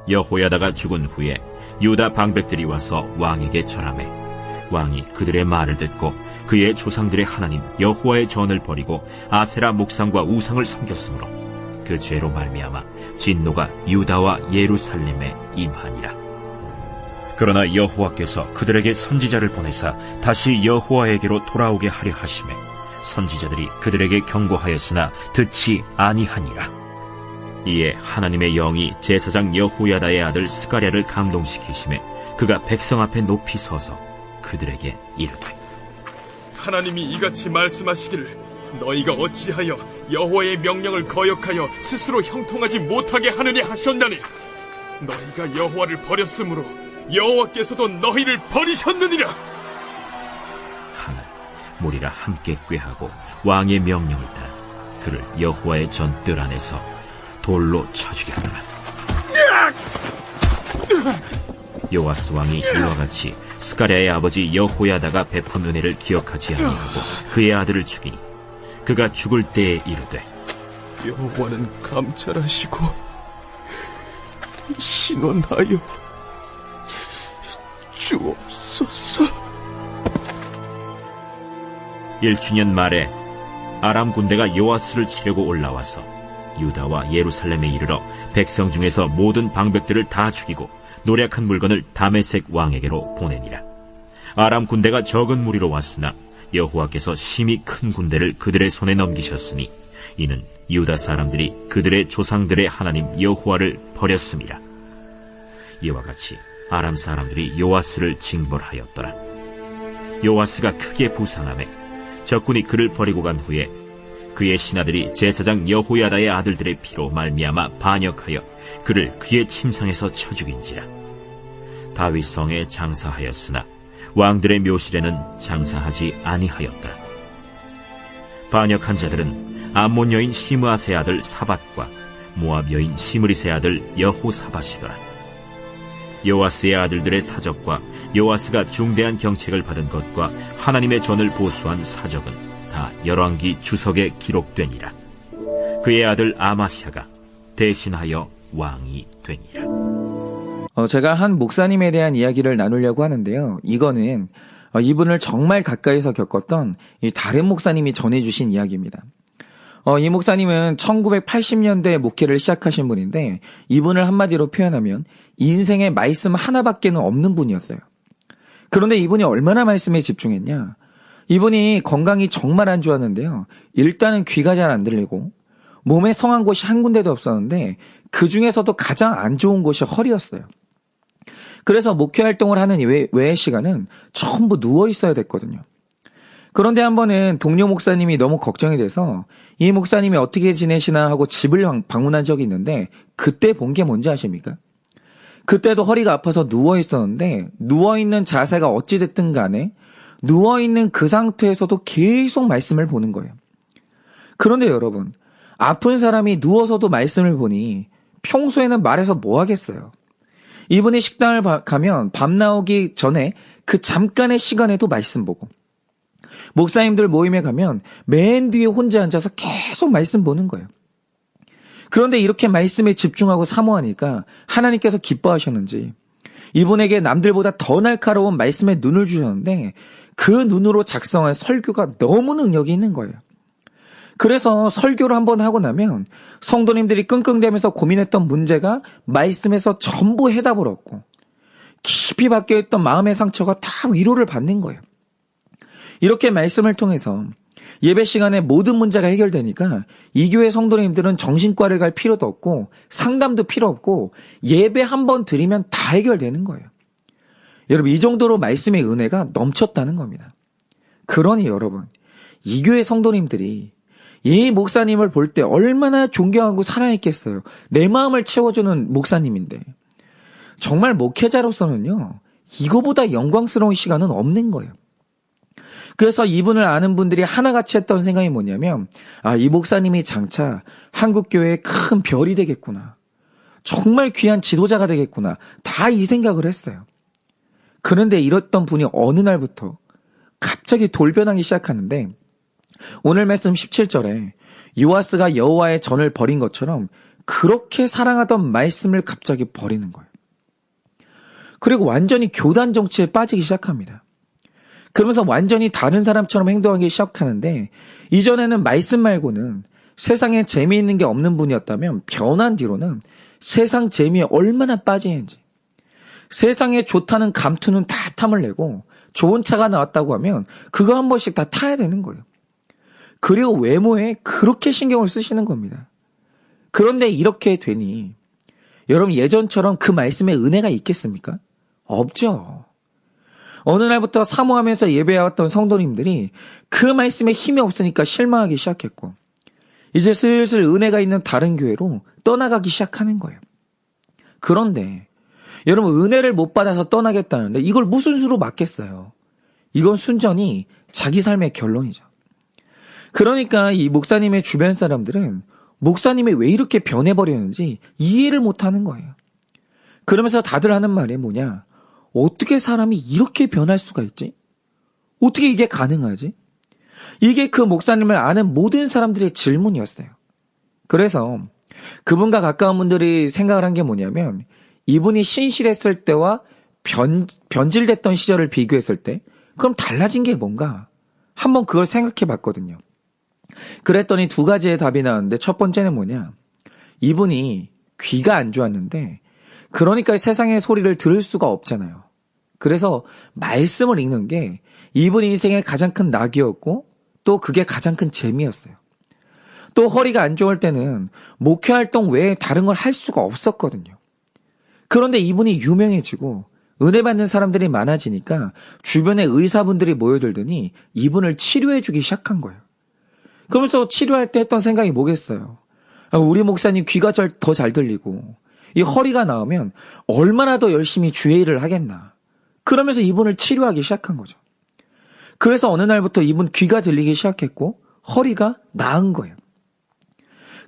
여호야다가 죽은 후에 유다 방백들이 와서 왕에게 절하매 왕이 그들의 말을 듣고 그의 조상들의 하나님 여호와의 전을 버리고 아세라 목상과 우상을 섬겼으므로 그 죄로 말미암아 진노가 유다와 예루살렘에 임하니라. 그러나 여호와께서 그들에게 선지자를 보내사 다시 여호와에게로 돌아오게 하려 하시매 선지자들이 그들에게 경고하였으나 듣지 아니하니라. 이에 하나님의 영이 제사장 여호야다의 아들 스가랴를 감동시키시매 그가 백성 앞에 높이 서서 그들에게 이르되 하나님이 이같이 말씀하시기를 너희가 어찌하여 여호와의 명령을 거역하여 스스로 형통하지 못하게 하느냐 하셨나니 너희가 여호와를 버렸으므로 여호와께서도 너희를 버리셨느니라. 하는 무리가 함께 꾀하고 왕의 명령을 따라 그를 여호와의 전 뜰 안에서 돌로 쳐 죽였더라. 요아스 왕이 이와 같이 스가랴의 아버지 여호야다가 베푼 은혜를 기억하지 아니하고 그의 아들을 죽이니 그가 죽을 때에 이르되 여호와는 감찰하시고 신원하여 주옵소서. 1주년 말에 아람 군대가 요아스를 치려고 올라와서 유다와 예루살렘에 이르러 백성 중에서 모든 방백들을 다 죽이고 노략한 물건을 다메섹 왕에게로 보내니라. 아람 군대가 적은 무리로 왔으나 여호와께서 심히 큰 군대를 그들의 손에 넘기셨으니 이는 유다 사람들이 그들의 조상들의 하나님 여호와를 버렸음이라. 이와 같이 아람 사람들이 요아스를 징벌하였더라. 요아스가 크게 부상하매 적군이 그를 버리고 간 후에 그의 신하들이 제사장 여호야다의 아들들의 피로 말미암아 반역하여 그를 그의 침상에서 쳐 죽인지라. 다윗 성에 장사하였으나 왕들의 묘실에는 장사하지 아니하였더라. 반역한 자들은 암몬 여인 시므아세 아들 사밧과 모압 여인 시므리세 아들 여호사밧이더라. 요아스의 아들들의 사적과 요아스가 중대한 경책을 받은 것과 하나님의 전을 보수한 사적은 다 열왕기 주석에 기록되니라. 그의 아들 아마샤가 대신하여 왕이 되니라. 제가 한 목사님에 대한 이야기를 나누려고 하는데요. 이거는 이분을 정말 가까이서 겪었던 다른 목사님이 전해주신 이야기입니다. 이 목사님은 1980년대 목회를 시작하신 분인데 이분을 한마디로 표현하면 인생에 말씀 하나밖에는 없는 분이었어요. 그런데 이분이 얼마나 말씀에 집중했냐. 이분이 건강이 정말 안 좋았는데요. 일단은 귀가 잘 안 들리고 몸에 성한 곳이 한 군데도 없었는데 그 중에서도 가장 안 좋은 곳이 허리였어요. 그래서 목회 활동을 하는 외의 시간은 전부 누워 있어야 됐거든요. 그런데 한 번은 동료 목사님이 너무 걱정이 돼서 이 목사님이 어떻게 지내시나 하고 집을 방문한 적이 있는데 그때 본 게 뭔지 아십니까? 그때도 허리가 아파서 누워 있었는데 누워 있는 자세가 어찌 됐든 간에 누워 있는 그 상태에서도 계속 말씀을 보는 거예요. 그런데 여러분, 아픈 사람이 누워서도 말씀을 보니 평소에는 말해서 뭐 하겠어요? 이분이 식당을 가면 밤 나오기 전에 그 잠깐의 시간에도 말씀 보고 목사님들 모임에 가면 맨 뒤에 혼자 앉아서 계속 말씀 보는 거예요. 그런데 이렇게 말씀에 집중하고 사모하니까 하나님께서 기뻐하셨는지 이분에게 남들보다 더 날카로운 말씀에 눈을 주셨는데 그 눈으로 작성한 설교가 너무 능력이 있는 거예요. 그래서 설교를 한번 하고 나면 성도님들이 끙끙대면서 고민했던 문제가 말씀에서 전부 해답을 얻고 깊이 박혀있던 마음의 상처가 다 위로를 받는 거예요. 이렇게 말씀을 통해서 예배 시간에 모든 문제가 해결되니까 이 교회 성도님들은 정신과를 갈 필요도 없고 상담도 필요 없고 예배 한 번 드리면 다 해결되는 거예요. 여러분, 이 정도로 말씀의 은혜가 넘쳤다는 겁니다. 그러니 여러분, 이 교회 성도님들이 이 목사님을 볼 때 얼마나 존경하고 사랑했겠어요. 내 마음을 채워주는 목사님인데 정말 목회자로서는요, 이거보다 영광스러운 시간은 없는 거예요. 그래서 이분을 아는 분들이 하나같이 했던 생각이 뭐냐면, 이 목사님이 장차 한국교회의 큰 별이 되겠구나. 정말 귀한 지도자가 되겠구나. 다 이 생각을 했어요. 그런데 이랬던 분이 어느 날부터 갑자기 돌변하기 시작하는데, 오늘 말씀 17절에 요아스가 여호와의 전을 버린 것처럼 그렇게 사랑하던 말씀을 갑자기 버리는 거예요. 그리고 완전히 교단 정치에 빠지기 시작합니다. 그러면서 완전히 다른 사람처럼 행동하기 시작하는데, 이전에는 말씀 말고는 세상에 재미있는 게 없는 분이었다면 변한 뒤로는 세상 재미에 얼마나 빠지는지, 세상에 좋다는 감투는 다 탐을 내고 좋은 차가 나왔다고 하면 그거 한 번씩 다 타야 되는 거예요. 그리고 외모에 그렇게 신경을 쓰시는 겁니다. 그런데 이렇게 되니 여러분, 예전처럼 그 말씀에 은혜가 있겠습니까? 없죠. 어느 날부터 사모하면서 예배해왔던 성도님들이 그 말씀에 힘이 없으니까 실망하기 시작했고, 이제 슬슬 은혜가 있는 다른 교회로 떠나가기 시작하는 거예요. 그런데 여러분, 은혜를 못 받아서 떠나겠다는데 이걸 무슨 수로 막겠어요? 이건 순전히 자기 삶의 결론이죠. 그러니까 이 목사님의 주변 사람들은 목사님이 왜 이렇게 변해버렸는지 이해를 못하는 거예요. 그러면서 다들 하는 말이 뭐냐? 어떻게 사람이 이렇게 변할 수가 있지? 어떻게 이게 가능하지? 이게 그 목사님을 아는 모든 사람들의 질문이었어요. 그래서 그분과 가까운 분들이 생각을 한 게 뭐냐면, 이분이 신실했을 때와 변질됐던 시절을 비교했을 때 그럼 달라진 게 뭔가? 한번 그걸 생각해 봤거든요. 그랬더니 두 가지의 답이 나왔는데, 첫 번째는 뭐냐? 이분이 귀가 안 좋았는데 그러니까 세상의 소리를 들을 수가 없잖아요. 그래서 말씀을 읽는 게 이분 인생의 가장 큰 낙이었고, 또 그게 가장 큰 재미였어요. 또 허리가 안 좋을 때는 목회 활동 외에 다른 걸 할 수가 없었거든요. 그런데 이분이 유명해지고 은혜 받는 사람들이 많아지니까 주변에 의사분들이 모여들더니 이분을 치료해주기 시작한 거예요. 그러면서 치료할 때 했던 생각이 뭐겠어요? 우리 목사님 귀가 더 잘 들리고 이 허리가 나으면 얼마나 더 열심히 주의 일을 하겠나. 그러면서 이분을 치료하기 시작한 거죠. 그래서 어느 날부터 이분 귀가 들리기 시작했고 허리가 나은 거예요.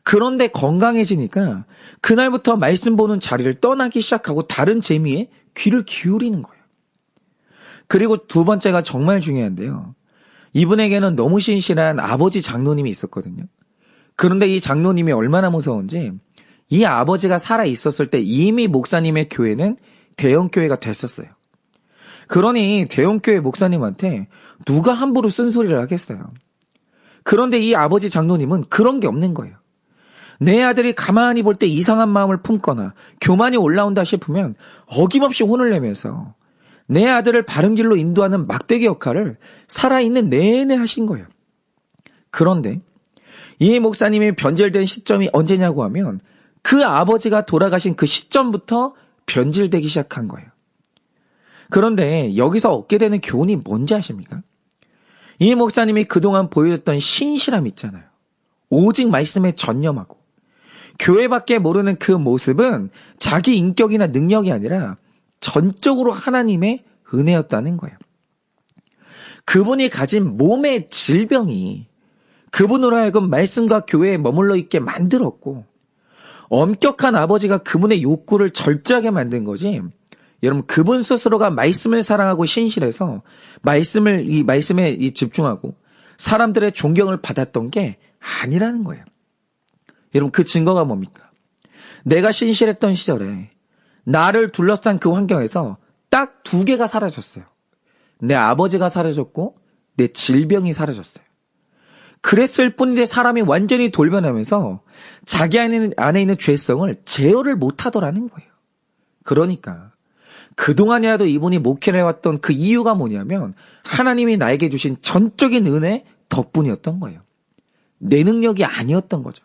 그런데 건강해지니까 그날부터 말씀 보는 자리를 떠나기 시작하고 다른 재미에 귀를 기울이는 거예요. 그리고 두 번째가 정말 중요한데요. 이분에게는 너무 신실한 아버지 장로님이 있었거든요. 그런데 이 장로님이 얼마나 무서운지, 이 아버지가 살아 있었을 때 이미 목사님의 교회는 대형교회가 됐었어요. 그러니 대형교회 목사님한테 누가 함부로 쓴소리를 하겠어요. 그런데 이 아버지 장로님은 그런 게 없는 거예요. 내 아들이 가만히 볼 때 이상한 마음을 품거나 교만이 올라온다 싶으면 어김없이 혼을 내면서 내 아들을 바른 길로 인도하는 막대기 역할을 살아있는 내내 하신 거예요. 그런데 이 목사님이 변질된 시점이 언제냐고 하면 그 아버지가 돌아가신 그 시점부터 변질되기 시작한 거예요. 그런데 여기서 얻게 되는 교훈이 뭔지 아십니까? 이 목사님이 그동안 보여줬던 신실함 있잖아요. 오직 말씀에 전념하고 교회밖에 모르는 그 모습은 자기 인격이나 능력이 아니라 전적으로 하나님의 은혜였다는 거예요. 그분이 가진 몸의 질병이 그분으로 하여금 말씀과 교회에 머물러 있게 만들었고, 엄격한 아버지가 그분의 욕구를 절제하게 만든 거지, 여러분 그분 스스로가 말씀을 사랑하고 신실해서 이 말씀에 집중하고 사람들의 존경을 받았던 게 아니라는 거예요. 여러분 그 증거가 뭡니까? 내가 신실했던 시절에 나를 둘러싼 그 환경에서 딱 두 개가 사라졌어요. 내 아버지가 사라졌고 내 질병이 사라졌어요. 그랬을 뿐인데 사람이 완전히 돌변하면서 자기 안에 있는 죄성을 제어를 못하더라는 거예요. 그러니까 그동안이라도 이분이 목회를 해왔던 그 이유가 뭐냐면 하나님이 나에게 주신 전적인 은혜 덕분이었던 거예요. 내 능력이 아니었던 거죠.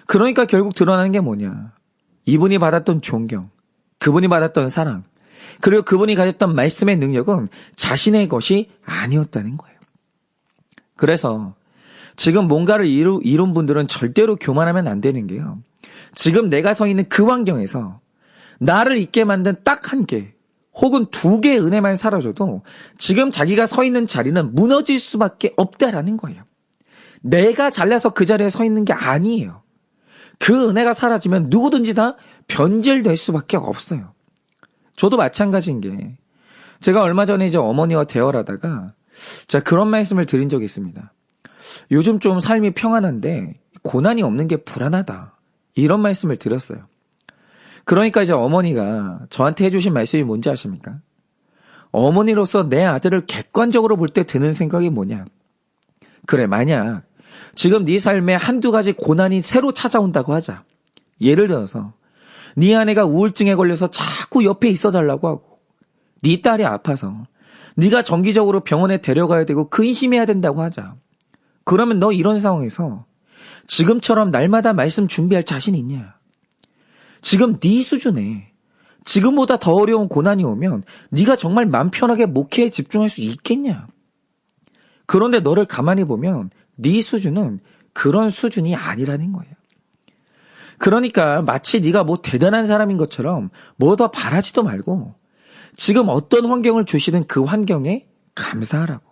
그러니까 결국 드러나는 게 뭐냐. 이분이 받았던 존경, 그분이 받았던 사랑, 그리고 그분이 가졌던 말씀의 능력은 자신의 것이 아니었다는 거예요. 그래서 지금 뭔가를 이룬 분들은 절대로 교만하면 안 되는 게요. 지금 내가 서 있는 그 환경에서 나를 있게 만든 딱 한 개 혹은 두 개의 은혜만 사라져도 지금 자기가 서 있는 자리는 무너질 수밖에 없다라는 거예요. 내가 잘나서 그 자리에 서 있는 게 아니에요. 그 은혜가 사라지면 누구든지 다 변질될 수밖에 없어요. 저도 마찬가지인 게, 제가 얼마 전에 이제 어머니와 대화를 하다가 제가 그런 말씀을 드린 적이 있습니다. 요즘 좀 삶이 평안한데 고난이 없는 게 불안하다. 이런 말씀을 드렸어요. 그러니까 이제 어머니가 저한테 해주신 말씀이 뭔지 아십니까? 어머니로서 내 아들을 객관적으로 볼 때 드는 생각이 뭐냐? 그래, 만약 지금 네 삶에 한두 가지 고난이 새로 찾아온다고 하자. 예를 들어서 네 아내가 우울증에 걸려서 자꾸 옆에 있어달라고 하고 네 딸이 아파서 네가 정기적으로 병원에 데려가야 되고 근심해야 된다고 하자. 그러면 너 이런 상황에서 지금처럼 날마다 말씀 준비할 자신 있냐? 지금 네 수준에 지금보다 더 어려운 고난이 오면 네가 정말 마음 편하게 목회에 집중할 수 있겠냐? 그런데 너를 가만히 보면 네 수준은 그런 수준이 아니라는 거예요. 그러니까 마치 네가 뭐 대단한 사람인 것처럼 뭐 더 바라지도 말고 지금 어떤 환경을 주시든 그 환경에 감사하라고.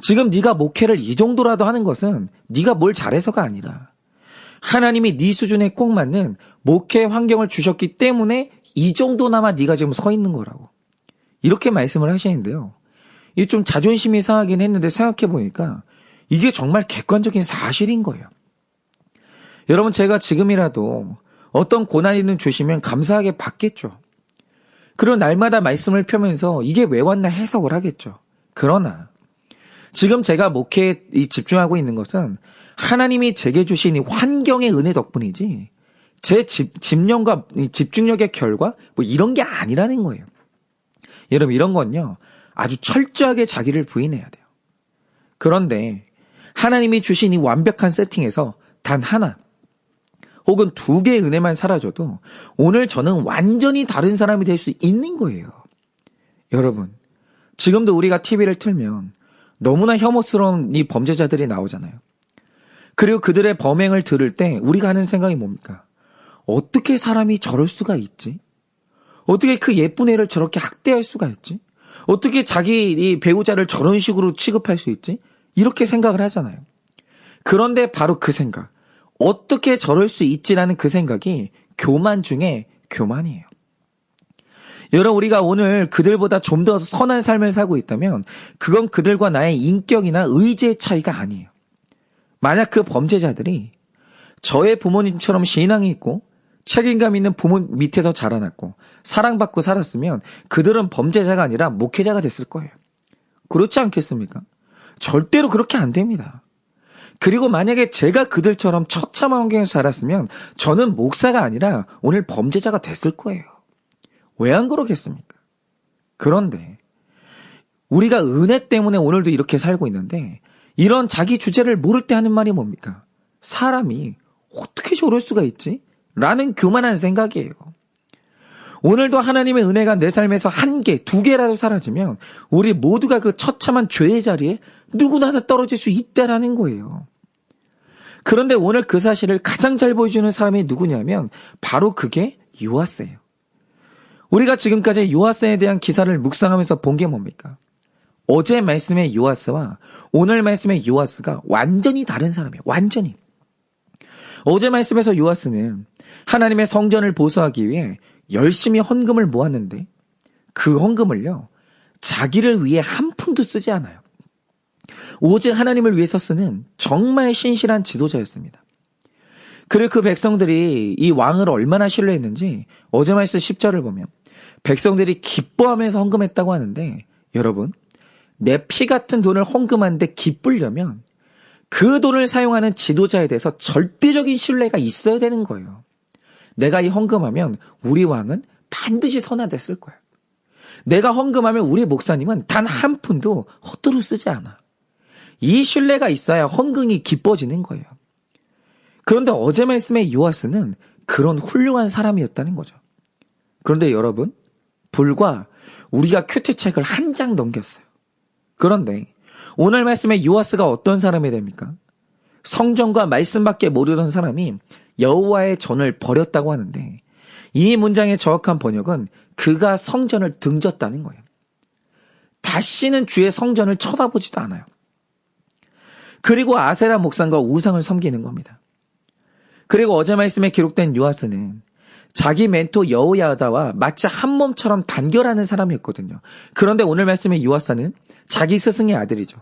지금 네가 목회를 이 정도라도 하는 것은 네가 뭘 잘해서가 아니라 하나님이 네 수준에 꼭 맞는 목회 환경을 주셨기 때문에 이 정도나마 네가 지금 서 있는 거라고. 이렇게 말씀을 하시는데요. 이게 좀 자존심이 상하긴 했는데 생각해보니까 이게 정말 객관적인 사실인 거예요. 여러분, 제가 지금이라도 어떤 고난이든 주시면 감사하게 받겠죠. 그리고 날마다 말씀을 펴면서 이게 왜 왔나 해석을 하겠죠. 그러나 지금 제가 목회에 집중하고 있는 것은 하나님이 제게 주신 이 환경의 은혜 덕분이지 제 집념과 집중력의 결과 뭐 이런 게 아니라는 거예요. 여러분, 이런 건요 아주 철저하게 자기를 부인해야 돼요. 그런데 하나님이 주신 이 완벽한 세팅에서 단 하나 혹은 두 개의 은혜만 사라져도 오늘 저는 완전히 다른 사람이 될 수 있는 거예요. 여러분, 지금도 우리가 TV를 틀면 너무나 혐오스러운 이 범죄자들이 나오잖아요. 그리고 그들의 범행을 들을 때 우리가 하는 생각이 뭡니까? 어떻게 사람이 저럴 수가 있지? 어떻게 그 예쁜 애를 저렇게 학대할 수가 있지? 어떻게 자기 이 배우자를 저런 식으로 취급할 수 있지? 이렇게 생각을 하잖아요. 그런데 바로 그 생각, 어떻게 저럴 수 있지라는 그 생각이 교만 중에 교만이에요. 여러분, 우리가 오늘 그들보다 좀 더 선한 삶을 살고 있다면 그건 그들과 나의 인격이나 의지의 차이가 아니에요. 만약 그 범죄자들이 저의 부모님처럼 신앙이 있고 책임감 있는 부모 밑에서 자라났고 사랑받고 살았으면 그들은 범죄자가 아니라 목회자가 됐을 거예요. 그렇지 않겠습니까? 절대로 그렇게 안 됩니다. 그리고 만약에 제가 그들처럼 처참한 환경에서 자랐으면 저는 목사가 아니라 오늘 범죄자가 됐을 거예요. 왜 안 그러겠습니까? 그런데 우리가 은혜 때문에 오늘도 이렇게 살고 있는데 이런 자기 주제를 모를 때 하는 말이 뭡니까? 사람이 어떻게 저럴 수가 있지? 라는 교만한 생각이에요. 오늘도 하나님의 은혜가 내 삶에서 한 개, 두 개라도 사라지면 우리 모두가 그 처참한 죄의 자리에 누구나 다 떨어질 수 있다라는 거예요. 그런데 오늘 그 사실을 가장 잘 보여주는 사람이 누구냐면 바로 그게 요아스예요. 우리가 지금까지 요아스에 대한 기사를 묵상하면서 본 게 뭡니까? 어제 말씀의 요아스와 오늘 말씀의 요아스가 완전히 다른 사람이에요. 완전히. 어제 말씀에서 요아스는 하나님의 성전을 보수하기 위해 열심히 헌금을 모았는데 그 헌금을요 자기를 위해 한 푼도 쓰지 않아요. 오직 하나님을 위해서 쓰는 정말 신실한 지도자였습니다. 그리고 그 백성들이 이 왕을 얼마나 신뢰했는지 어제 말씀 10절을 보면 백성들이 기뻐하면서 헌금했다고 하는데 여러분, 내 피 같은 돈을 헌금하는데 기쁘려면 그 돈을 사용하는 지도자에 대해서 절대적인 신뢰가 있어야 되는 거예요. 내가 이 헌금하면 우리 왕은 반드시 선하됐을 거야. 내가 헌금하면 우리 목사님은 단 한 푼도 헛되이 쓰지 않아. 이 신뢰가 있어야 헌금이 기뻐지는 거예요. 그런데 어제 말씀의 요아스는 그런 훌륭한 사람이었다는 거죠. 그런데 여러분, 불과 우리가 큐티책을 한 장 넘겼어요. 그런데 오늘 말씀의 요아스가 어떤 사람이 됩니까? 성전과 말씀밖에 모르던 사람이 여호와의 전을 버렸다고 하는데 이 문장의 정확한 번역은 그가 성전을 등졌다는 거예요. 다시는 주의 성전을 쳐다보지도 않아요. 그리고 아세라 목상과 우상을 섬기는 겁니다. 그리고 어제 말씀에 기록된 요아스는 자기 멘토 여호야다와 마치 한 몸처럼 단결하는 사람이었거든요. 그런데 오늘 말씀의 요아스는 자기 스승의 아들이죠.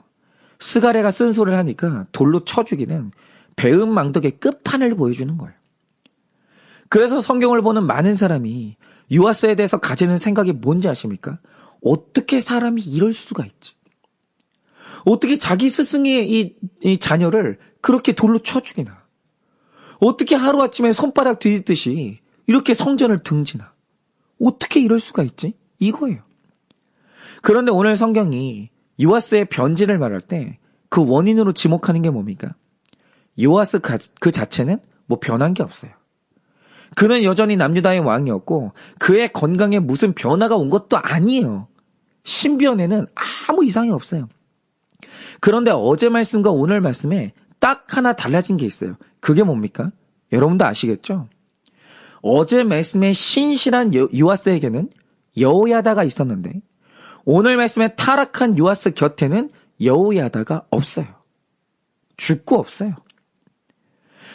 스가랴가 쓴소리를 하니까 돌로 쳐 죽이는 배은망덕의 끝판을 보여주는 거예요. 그래서 성경을 보는 많은 사람이 요아스에 대해서 가지는 생각이 뭔지 아십니까? 어떻게 사람이 이럴 수가 있지? 어떻게 자기 스승의 이 자녀를 그렇게 돌로 쳐 죽이나? 어떻게 하루아침에 손바닥 뒤집듯이 이렇게 성전을 등지나? 어떻게 이럴 수가 있지? 이거예요. 그런데 오늘 성경이 요아스의 변질을 말할 때 그 원인으로 지목하는 게 뭡니까? 요아스 그 자체는 뭐 변한 게 없어요. 그는 여전히 남유다의 왕이었고 그의 건강에 무슨 변화가 온 것도 아니에요. 신변에는 아무 이상이 없어요. 그런데 어제 말씀과 오늘 말씀에 딱 하나 달라진 게 있어요. 그게 뭡니까? 여러분도 아시겠죠? 어제 말씀에 신실한 요아스에게는 여호야다가 있었는데 오늘 말씀에 타락한 요아스 곁에는 여호야다가 없어요. 죽고 없어요.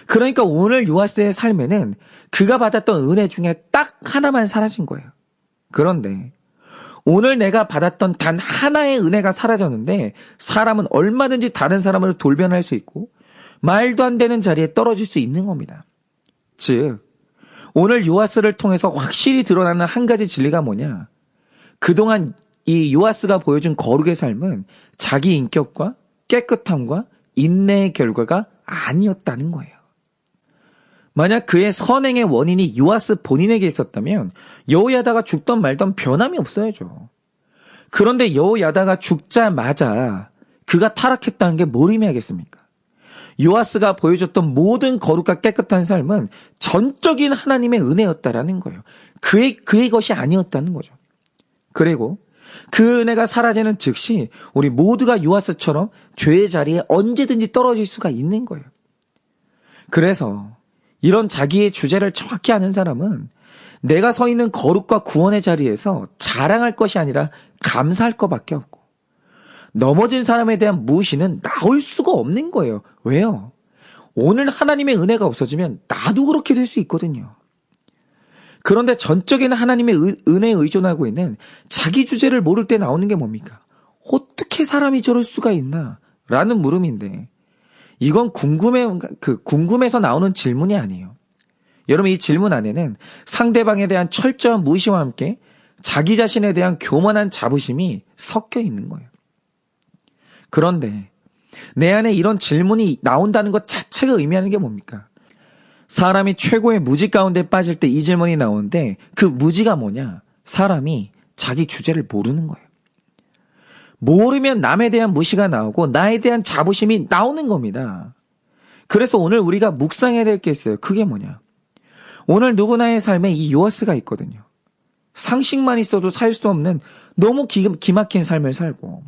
그러니까 오늘 요아스의 삶에는 그가 받았던 은혜 중에 딱 하나만 사라진 거예요. 그런데 오늘 내가 받았던 단 하나의 은혜가 사라졌는데 사람은 얼마든지 다른 사람으로 돌변할 수 있고 말도 안 되는 자리에 떨어질 수 있는 겁니다. 즉 오늘 요아스를 통해서 확실히 드러나는 한 가지 진리가 뭐냐? 그동안 이 요아스가 보여준 거룩의 삶은 자기 인격과 깨끗함과 인내의 결과가 아니었다는 거예요. 만약 그의 선행의 원인이 요아스 본인에게 있었다면 여호야다가 죽던 말던 변함이 없어야죠. 그런데 여호야다가 죽자마자 그가 타락했다는 게 뭘 의미하겠습니까? 요아스가 보여줬던 모든 거룩과 깨끗한 삶은 전적인 하나님의 은혜였다라는 거예요. 그의 것이 아니었다는 거죠. 그리고 그 은혜가 사라지는 즉시 우리 모두가 요아스처럼 죄의 자리에 언제든지 떨어질 수가 있는 거예요. 그래서 이런 자기의 주제를 정확히 아는 사람은 내가 서 있는 거룩과 구원의 자리에서 자랑할 것이 아니라 감사할 것밖에 없고 넘어진 사람에 대한 무시는 나올 수가 없는 거예요. 왜요? 오늘 하나님의 은혜가 없어지면 나도 그렇게 될 수 있거든요. 그런데 전적인 하나님의 은혜에 의존하고 있는 자기 주제를 모를 때 나오는 게 뭡니까? 어떻게 사람이 저럴 수가 있나? 라는 물음인데 이건 궁금해서 나오는 질문이 아니에요. 여러분 이 질문 안에는 상대방에 대한 철저한 무시와 함께 자기 자신에 대한 교만한 자부심이 섞여 있는 거예요. 그런데 내 안에 이런 질문이 나온다는 것 자체가 의미하는 게 뭡니까? 사람이 최고의 무지 가운데 빠질 때 이 질문이 나오는데 그 무지가 뭐냐? 사람이 자기 주제를 모르는 거예요. 모르면 남에 대한 무시가 나오고 나에 대한 자부심이 나오는 겁니다. 그래서 오늘 우리가 묵상해야 될 게 있어요. 그게 뭐냐? 오늘 누구나의 삶에 이 요아스가 있거든요. 상식만 있어도 살 수 없는 너무 기막힌 삶을 살고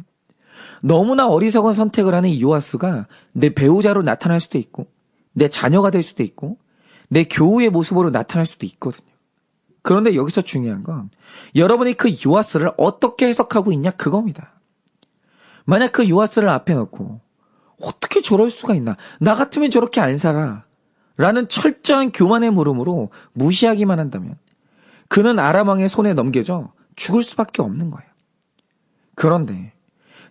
너무나 어리석은 선택을 하는 이 요아스가 내 배우자로 나타날 수도 있고 내 자녀가 될 수도 있고 내 교우의 모습으로 나타날 수도 있거든요. 그런데 여기서 중요한 건 여러분이 그 요아스를 어떻게 해석하고 있냐 그겁니다. 만약 그 요아스를 앞에 놓고 어떻게 저럴 수가 있나? 나 같으면 저렇게 안 살아. 라는 철저한 교만의 물음으로 무시하기만 한다면 그는 아람 왕의 손에 넘겨져 죽을 수밖에 없는 거예요. 그런데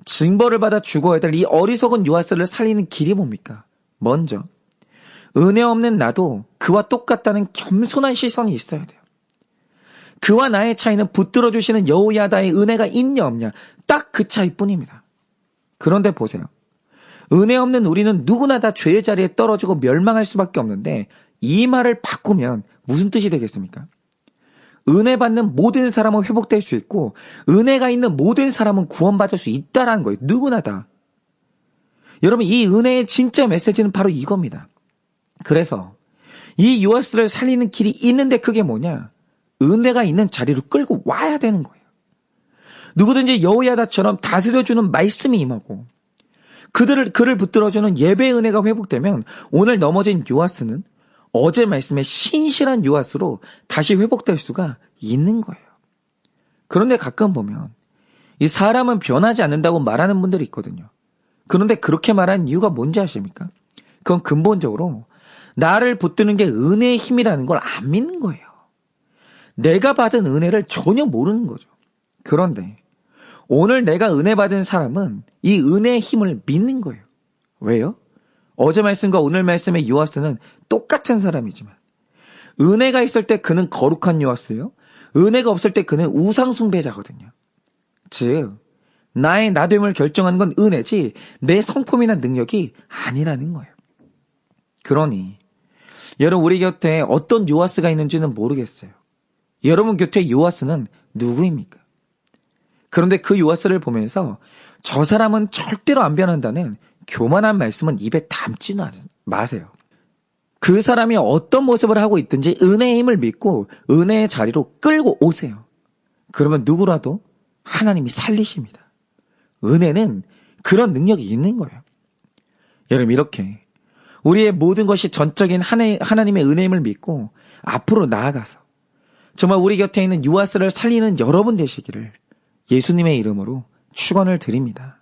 징벌을 받아 죽어야 될 이 어리석은 요아스를 살리는 길이 뭡니까? 먼저 은혜 없는 나도 그와 똑같다는 겸손한 시선이 있어야 돼요. 그와 나의 차이는 붙들어 주시는 여호야다의 은혜가 있냐 없냐 딱 그 차이뿐입니다. 그런데 보세요. 은혜 없는 우리는 누구나 다 죄의 자리에 떨어지고 멸망할 수밖에 없는데 이 말을 바꾸면 무슨 뜻이 되겠습니까? 은혜 받는 모든 사람은 회복될 수 있고 은혜가 있는 모든 사람은 구원받을 수 있다라는 거예요. 누구나 다. 여러분 이 은혜의 진짜 메시지는 바로 이겁니다. 그래서 이 요아스를 살리는 길이 있는데 그게 뭐냐? 은혜가 있는 자리로 끌고 와야 되는 거예요. 누구든지 여호야다처럼 다스려주는 말씀이 임하고 그를 붙들어주는 예배의 은혜가 회복되면 오늘 넘어진 요아스는 어제 말씀에 신실한 요아스로 다시 회복될 수가 있는 거예요. 그런데 가끔 보면 이 사람은 변하지 않는다고 말하는 분들이 있거든요. 그런데 그렇게 말하는 이유가 뭔지 아십니까? 그건 근본적으로 나를 붙드는 게 은혜의 힘이라는 걸 안 믿는 거예요. 내가 받은 은혜를 전혀 모르는 거죠. 그런데 오늘 내가 은혜 받은 사람은 이 은혜의 힘을 믿는 거예요. 왜요? 어제 말씀과 오늘 말씀의 요아스는 똑같은 사람이지만 은혜가 있을 때 그는 거룩한 요아스예요. 은혜가 없을 때 그는 우상숭배자거든요. 즉 나의 나됨을 결정하는 건 은혜지 내 성품이나 능력이 아니라는 거예요. 그러니 여러분 우리 곁에 어떤 요아스가 있는지는 모르겠어요. 여러분 곁에 요아스는 누구입니까? 그런데 그 요아스를 보면서 저 사람은 절대로 안 변한다는 교만한 말씀은 입에 담지는 마세요. 그 사람이 어떤 모습을 하고 있든지 은혜의 힘을 믿고 은혜의 자리로 끌고 오세요. 그러면 누구라도 하나님이 살리십니다. 은혜는 그런 능력이 있는 거예요. 여러분 이렇게 우리의 모든 것이 전적인 하나님의 은혜의 힘을 믿고 앞으로 나아가서 정말 우리 곁에 있는 요아스를 살리는 여러분 되시기를 예수님의 이름으로 축원을 드립니다.